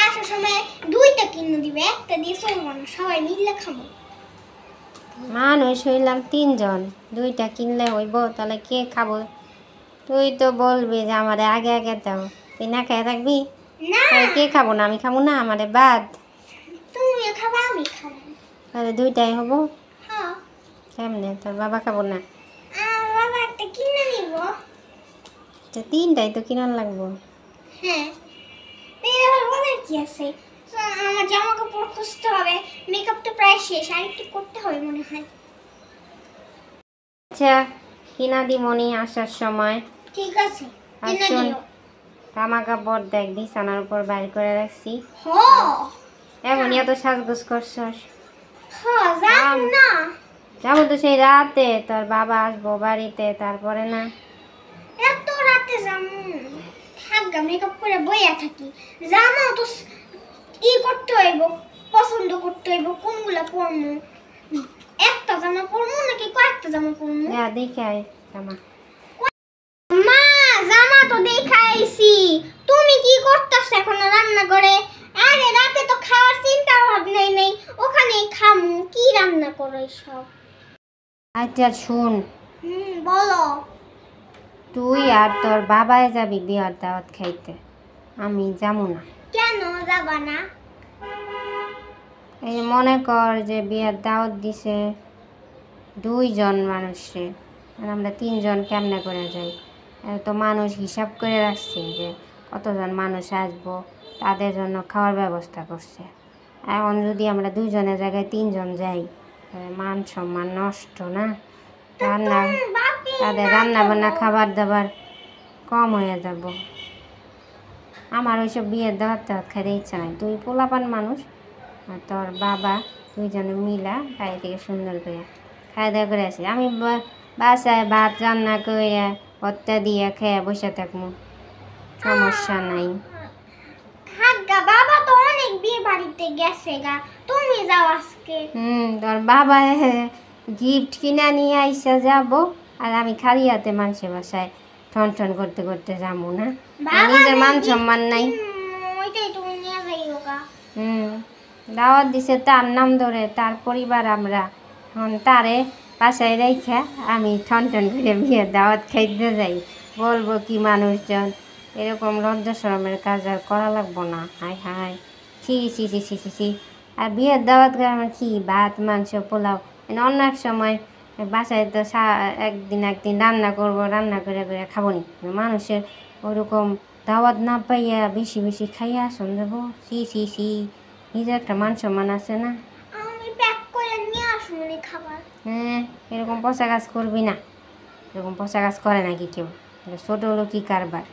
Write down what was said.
আসার সময় দুইটা কিনে দিবে, একটা দিয়ে চলবো না, সবাই মিলে খাবো। মানুষ হইলাম 3 জন, দুইটা কিনলে হইব? তাহলে কে খাবো? তুই তো বলবি যে আমারে আগে আগে দাও, তুই না খেয়ে থাকবি? না তাহলে কে খাবো না? আমি খাবো না? আমারে বাদ। তুমি খাবা, আমি খাবো। তাহলে দুইটাই হবো? হ্যাঁ। কেমনে? তোর বাবা খাবো না? বাবা একটা কিনে নিব। তো 3টাই তো কিনার লাগবো। হ্যাঁ, এবার বলার কি আছে? তো আমার জামা কাপড় খুঁজতে হবে, মেকআপ তো প্রায় শেষ, আর একটু করতে হবে মনে হয়। আচ্ছা, কিনা দিমনি আসার সময়। ঠিক আছে, আর কিনে শোন, নিও। জামা কাপড় দেখ বিছানার উপর বাইর করে রাখছি। এমনই এত সাজগোজ করছস। যাম না। যাবো তো সেই রাতে, তোর বাবা আসবো বাড়িতে, তারপরে না? এত রাতে যাম? থাকা মেকআপ করে বইয়া থাকি। জামা তো করতে হইব, পছন্দ করতে হইব কোনগুলা পরমু। একটা জামা পরমু নাকি কয়েকটা জামা পরমু? যা দেখে আয় জামা। মা, জামা তো দেখাইছি, তুমি কি করতেছ এখন রান্না করে? আরে রাতে তো খাওয়ার চিন্তা ভাবনাই নেই, ওখানেই খামু। কি রান্না করো সব? আচ্ছা শুন, বলো। তুই আর তোর বাবাই যাবি বিয়ার দাওয়াত খাইতে, আমি যাবো না। কেন যাবা না? এই যে মনে কর যে বিয়ার দাওয়াত দিছে 2 জন মানুষে, আর আমরা 3 জন কেমনে করে যাই? তো মানুষ হিসাব করে রাখছে যে কতজন মানুষ আসবো, তাদের জন্য খাওয়ার ব্যবস্থা করছে। এখন যদি আমরা 2 জনের জায়গায় 3 জন যাই, মান সম্মান নষ্ট না? রান্না, তাদের রান্না বান্না খাবার দাবার কম হয়ে যাব। আমার ওইসব বিয়ের দাওয়াত টাওয়াত খাইতে ইচ্ছা নাই। তুই পোলাপান মানুষ, আর তোর বাবা, 2 জনে মিলা বাড়ি থেকে সুন্দর করে খাওয়া দাওয়া করে আসি। আমি বাসায় ভাত রান্না করে ভর্তা দিয়ে খেয়ে বসে থাকবো, সমস্যা নাই। বাবা তো অনেক বিয়ে বাড়িতে গেছে গা, তুমি যাও আজকে। তোর বাবা গিফট কিনা নিয়ে আইসা যাব, আর আমি খালি হাতে মানুষের বাসায় ঠন ঠন করতে করতে যাবো না? নিজের মান সম্মান নাই? ওইটাই তুমি নিয়ে যাইও গা। দাওয়াত দিছে তার নাম ধরে, তার পরিবার আমরা, তারে বাসায় রেখে আমি ঠন ঠন করে বিয়ে দাওয়াত খাইতে যাই? বলবো কি মানুষজন? এরকম লজ্জা শরমের কাজ আর করা লাগবো না। হাই হাই, ছি ছি ছি ছি ছি ছি। আর বিয়ের দাওয়াত করে আমার কি ভাত মাংস পোলাও? অন্য এক সময় বাসায় তো একদিন রান্না করবো, রান্না করে করে খাবো নি? মানুষের ওরকম দাওয়াত না পাইয়া বেশি বেশি খাইয়া আসন যাবো? সি সি সি, নিজের একটা মান সম্মান আছে না? আমি প্যাক করে নিয়ে আসবো খাবার। এরকম পচা কাজ করবি না। এরকম পচা কাজ করে নাকি কেউ? ছোট লোকই কারবার।